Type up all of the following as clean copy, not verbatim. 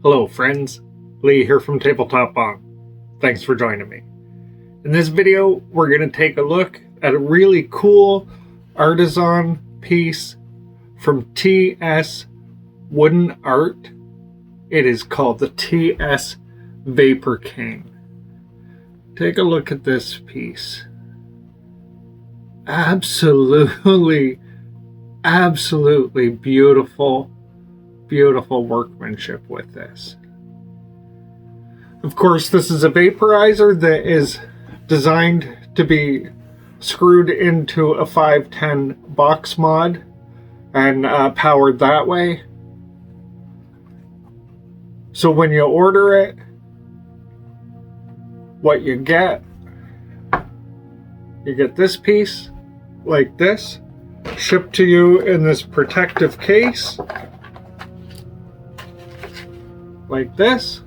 Hello friends, Lee here from TableTop Bong. Thanks for joining me. In this video, we're going to take a look at a really cool Artisan piece from TS WoodenArt. It is called the TS VaporCane. Take a look at this piece. Absolutely beautiful workmanship with this. Of course, this is a vaporizer that is designed to be screwed into a 510 box mod and powered that way. So when you order it, what you get this piece like this, shipped to you in this protective case like this,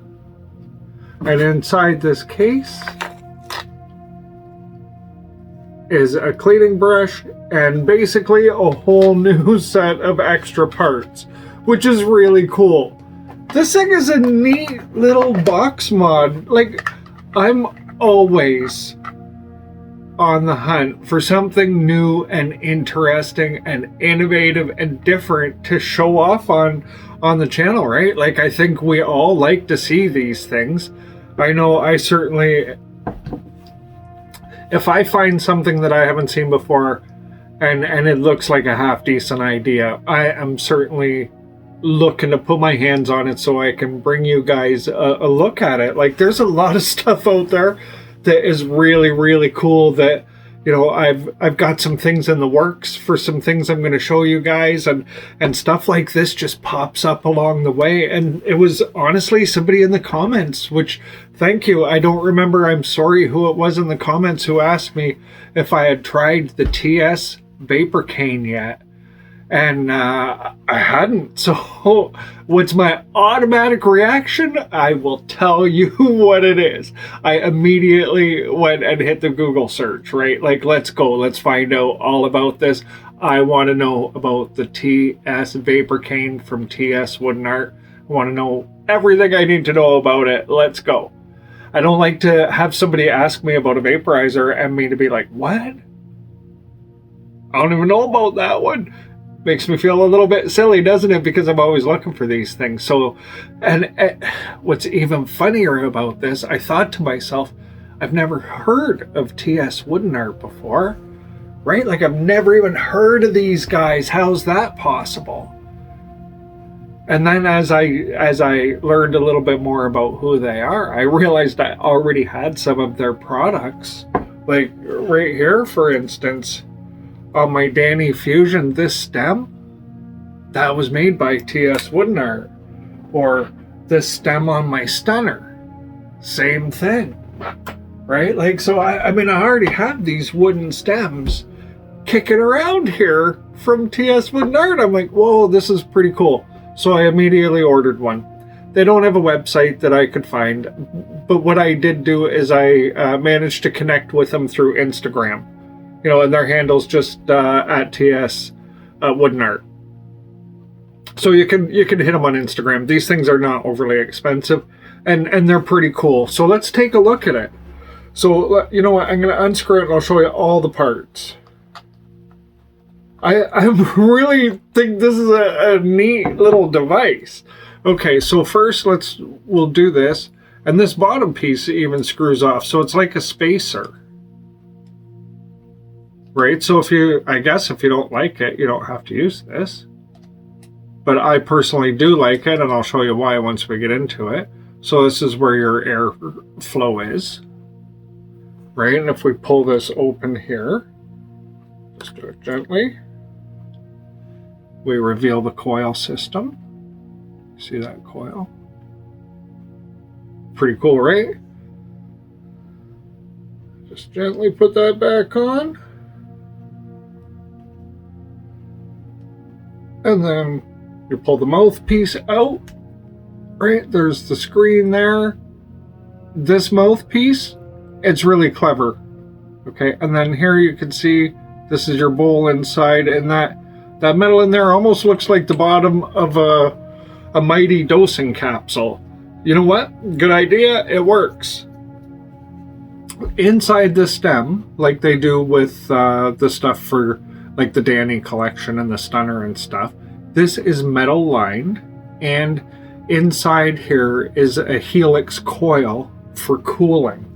and inside this case is a cleaning brush and basically a whole new set of extra parts, which is really cool. This thing is a neat little box mod. Like, I'm always on the hunt for something new and interesting and innovative and different to show off on the channel, right? Like, I think we all like to see these things. I know I certainly, if I find something that I haven't seen before and it looks like a half decent idea, I am certainly looking to put my hands on it so I can bring you guys a look at it. Like, there's a lot of stuff out there that is really cool that, you know, I've got some things in the works for some things I'm going to show you guys, and stuff like this just pops up along the way. And it was honestly somebody in the comments, which, thank you. I don't remember, I'm sorry who it was in the comments, who asked me if I had tried the TS VaporCane yet. And I hadn't. So what's my automatic reaction? I will tell you what it is. I immediately went and hit the Google search, right? Like, let's go. Let's find out all about this. I want to know about the TS VaporCane from TS WoodenArt. I want to know everything I need to know about it. Let's go. I don't like to have somebody ask me about a vaporizer and me to be like, what? I don't even know about that one. Makes me feel a little bit silly, doesn't it? Because I'm always looking for these things. So, and what's even funnier about this, I thought to myself, I've never heard of TS WoodenArt before, right? Like, I've never even heard of these guys. How's that possible? And then as I learned a little bit more about who they are, I realized I already had some of their products. Like right here, for instance, on my Danny Fusion, this stem, that was made by TS WoodenArt. Or this stem on my Stunner, same thing, right? Like, so I mean, I already have these wooden stems kicking around here from TS WoodenArt. I'm like, whoa, this is pretty cool. So I immediately ordered one. They don't have a website that I could find, but what I did do is I managed to connect with them through Instagram. You know, and their handle's just at TS WoodenArt. So you can hit them on Instagram. These things are not overly expensive, and they're pretty cool. So let's take a look at it. So, you know what, I'm going to unscrew it and I'll show you all the parts. I really think this is a neat little device. Okay, so first we'll do this, and this bottom piece even screws off, so it's like a spacer. Right, so I guess if you don't like it, you don't have to use this. But I personally do like it, and I'll show you why once we get into it. So this is where your air flow is. Right, and if we pull this open here, just do it gently, we reveal the coil system. See that coil? Pretty cool, right? Just gently put that back on. And then you pull the mouthpiece out, right? There's the screen there. This mouthpiece, it's really clever. Okay, and then here you can see this is your bowl inside, and that metal in there almost looks like the bottom of a mighty dosing capsule. You know what? Good idea. It works. Inside the stem, like they do with the stuff for like the Danny collection and the Stunner and stuff, this is metal lined, and inside here is a helix coil for cooling.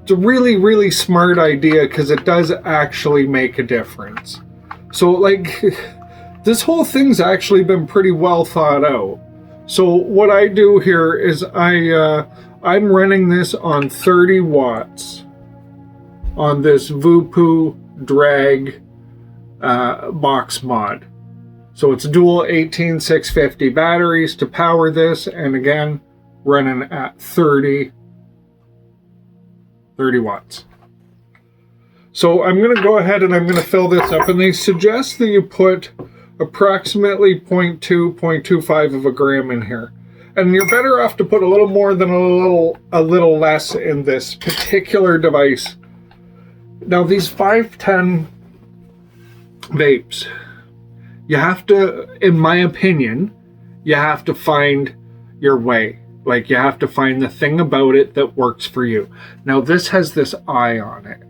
It's a really, really smart idea because it does actually make a difference. So like this whole thing's actually been pretty well thought out. So what I do here is I'm running this on 30 watts on this Voopoo drag box mod. So it's dual 18650 batteries to power this, and again running at 30 watts. So I'm going to go ahead and I'm going to fill this up, and they suggest that you put approximately 0.25 of a gram in here. And you're better off to put a little more than a little less in this particular device. Now these 510 vapes, you have to, in my opinion, you have to find your way. Like you have to find the thing about it that works for you. Now this has this eye on it,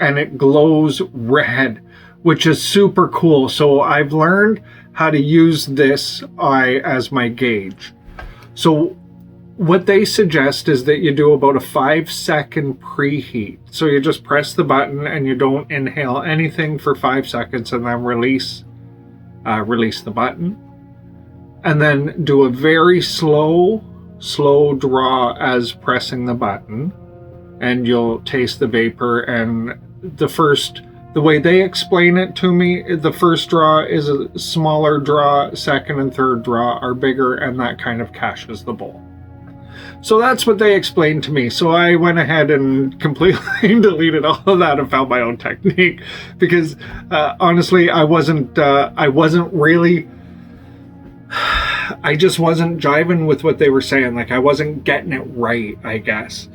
and it glows red, which is super cool. So I've learned how to use this eye as my gauge. So what they suggest is that you do about a 5-second preheat. So you just press the button and you don't inhale anything for 5 seconds, and then release the button. And then do a very slow draw as pressing the button, and you'll taste the vapor. And the way they explain it to me, the first draw is a smaller draw, second and third draw are bigger, and that kind of caches the bowl. So that's what they explained to me. So I went ahead and completely deleted all of that and found my own technique, because honestly, I just wasn't jiving with what they were saying. Like I wasn't getting it right, I guess.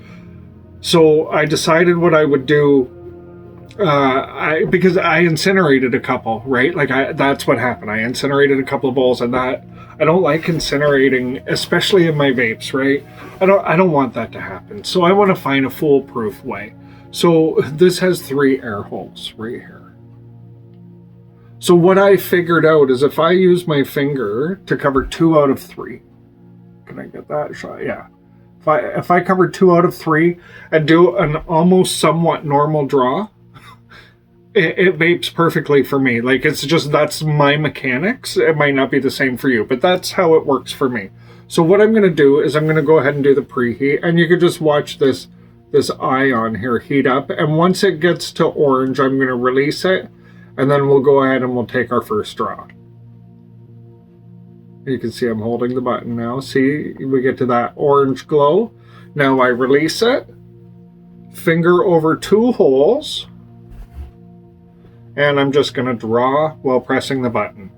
So I decided what I would do. Because I incinerated a couple, right? Like that's what happened. I incinerated a couple of bowls, and that I don't like incinerating, especially in my vapes, right? I don't want that to happen. So I want to find a foolproof way. So this has 3 air holes right here. So what I figured out is if I use my finger to cover 2 out of 3, can I get that shot? Yeah. If I cover 2 out of 3 and do an almost somewhat normal draw, it vapes perfectly for me. Like it's just, that's my mechanics. It might not be the same for you, but that's how it works for me. So what I'm going to do is I'm going to go ahead and do the preheat, and you can just watch this eye on here heat up. And once it gets to orange, I'm going to release it, and then we'll go ahead and we'll take our first draw. You can see I'm holding the button now. See, we get to that orange glow. Now I release it, finger over 2 holes, and I'm just going to draw while pressing the button.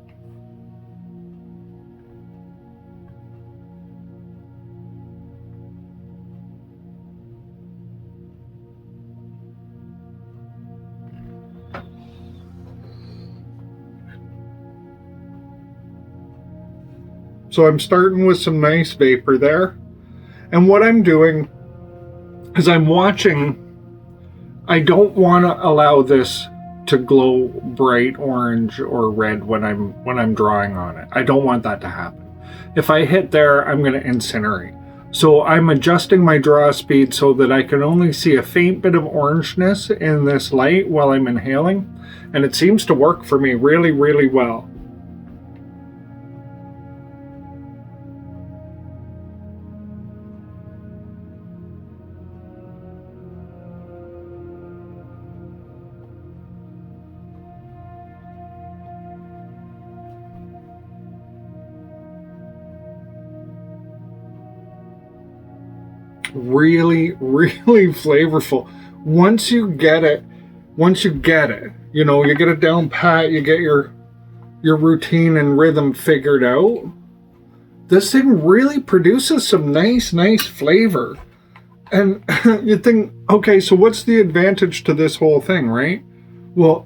So I'm starting with some nice vapor there. And what I'm doing is I'm watching. I don't want to allow this to glow bright orange or red when I'm drawing on it. I don't want that to happen. If I hit there, I'm going to incinerate. So I'm adjusting my draw speed so that I can only see a faint bit of orangeness in this light while I'm inhaling, and it seems to work for me really, really well. Really, really flavorful. Once you get it, you know, you get it down pat, you get your routine and rhythm figured out, this thing really produces some nice flavor. And you think, okay, so what's the advantage to this whole thing, right? Well,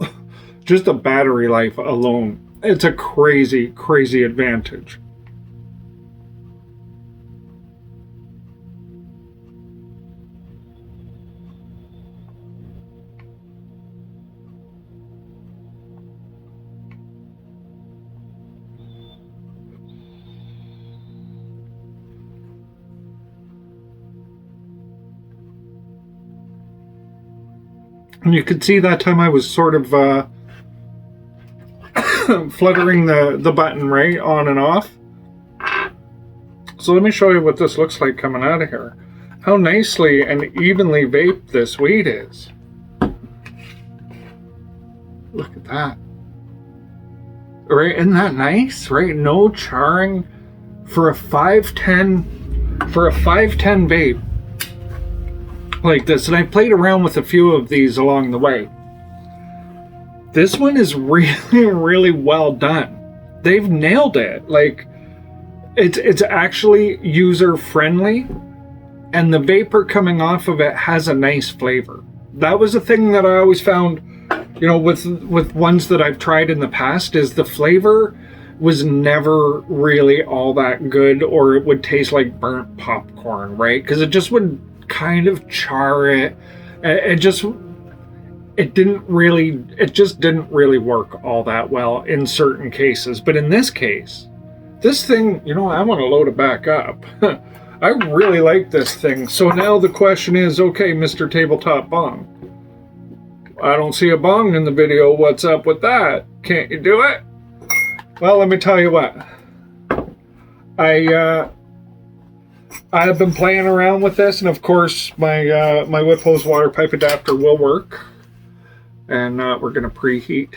just the battery life alone, it's a crazy advantage. And you could see that time I was sort of fluttering the button, right, on and off. So let me show you what this looks like coming out of here. How nicely and evenly vaped this weed is. Look at that. Right, isn't that nice? Right, no charring for a 510 vape like this. And I played around with a few of these along the way. This one is really, really well done. They've nailed it. Like, it's actually user friendly, and the vapor coming off of it has a nice flavor. That was a thing that I always found, you know, with ones that I've tried in the past, is the flavor was never really all that good, or it would taste like burnt popcorn, right? Because it just would kind of char it. It just didn't really work all that well in certain cases. But in this case, this thing, you know, I want to load it back up. I really like this thing. So now the question is, okay, Mr. Tabletop Bong, I don't see a bong in the video. What's up with that? Can't you do it? Well, let me tell you what. I've been playing around with this, and of course my my whip hose water pipe adapter will work. And we're going to preheat.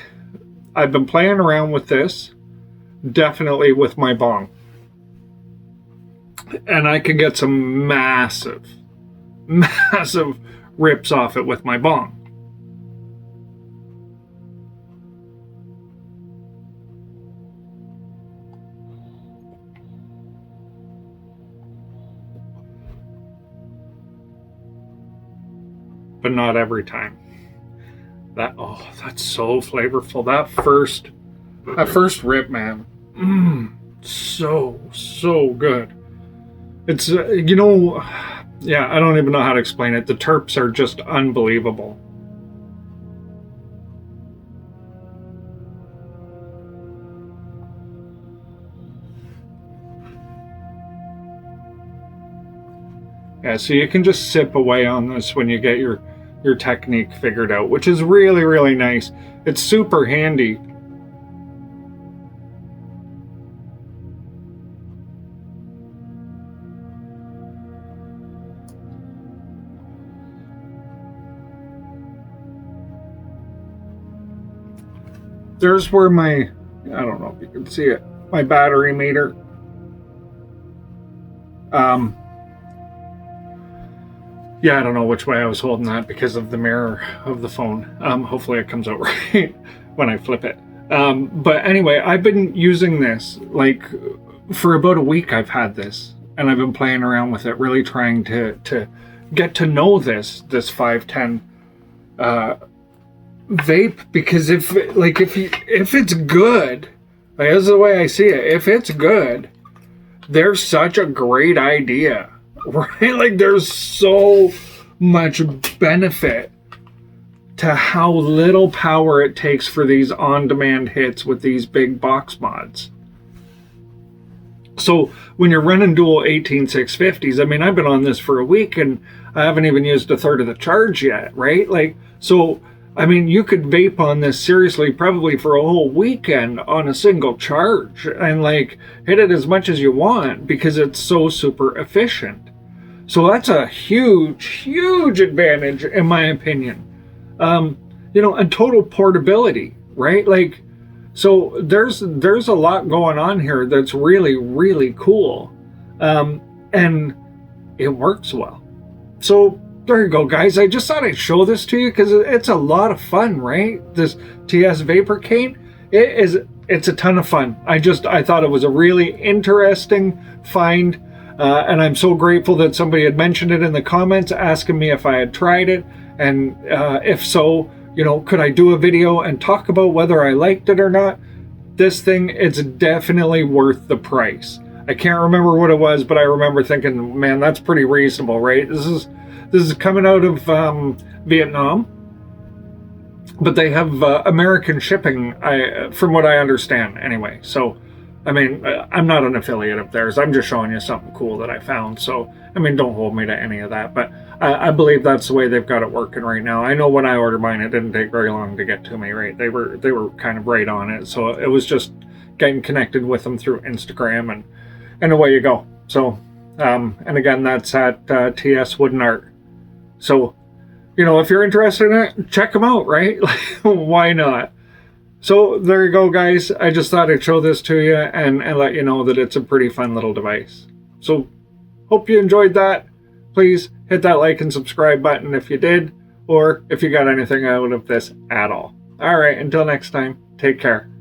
I've been playing around with this, definitely with my bong. And I can get some massive rips off it with my bong. But not every time. That's so flavorful. That first rip, man. So good. It's, you know, yeah, I don't even know how to explain it. The terps are just unbelievable. Yeah, so you can just sip away on this when you get your technique figured out, which is really, really nice. It's super handy. There's where I don't know if you can see it, my battery meter. Yeah, I don't know which way I was holding that because of the mirror of the phone. Hopefully it comes out right when I flip it. But anyway, I've been using this, like, for about a week I've had this. And I've been playing around with it, really trying to get to know this 510 vape. Because if it's good, like, that's the way I see it. If it's good, there's such a great idea. Right? Like, there's so much benefit to how little power it takes for these on-demand hits with these big box mods. So when you're running dual 18650s, I mean, I've been on this for a week and I haven't even used a third of the charge yet, right? Like, so, I mean, you could vape on this seriously probably for a whole weekend on a single charge and, like, hit it as much as you want because it's so super efficient. So that's a huge advantage, in my opinion. You know, and total portability, right? Like, so there's a lot going on here that's really, really cool. And it works well. So there you go, guys. I just thought I'd show this to you because it's a lot of fun, right? This TS VaporCane, it's a ton of fun. I thought it was a really interesting find. And I'm so grateful that somebody had mentioned it in the comments, asking me if I had tried it. And if so, you know, could I do a video and talk about whether I liked it or not? This thing, it's definitely worth the price. I can't remember what it was, but I remember thinking, man, that's pretty reasonable, right? This is coming out of Vietnam, but they have American shipping, from what I understand anyway. So I mean, I'm not an affiliate of theirs. I'm just showing you something cool that I found. So, I mean, don't hold me to any of that. But I believe that's the way they've got it working right now. I know when I ordered mine, it didn't take very long to get to me, right? They were kind of right on it. So it was just getting connected with them through Instagram, and away you go. So, and again, that's at TS WoodenArt. So, you know, if you're interested in it, check them out, right? Why not? So there you go, guys. I just thought I'd show this to you and let you know that it's a pretty fun little device. So hope you enjoyed that. Please hit that like and subscribe button if you did, or if you got anything out of this at all. All right, until next time, take care.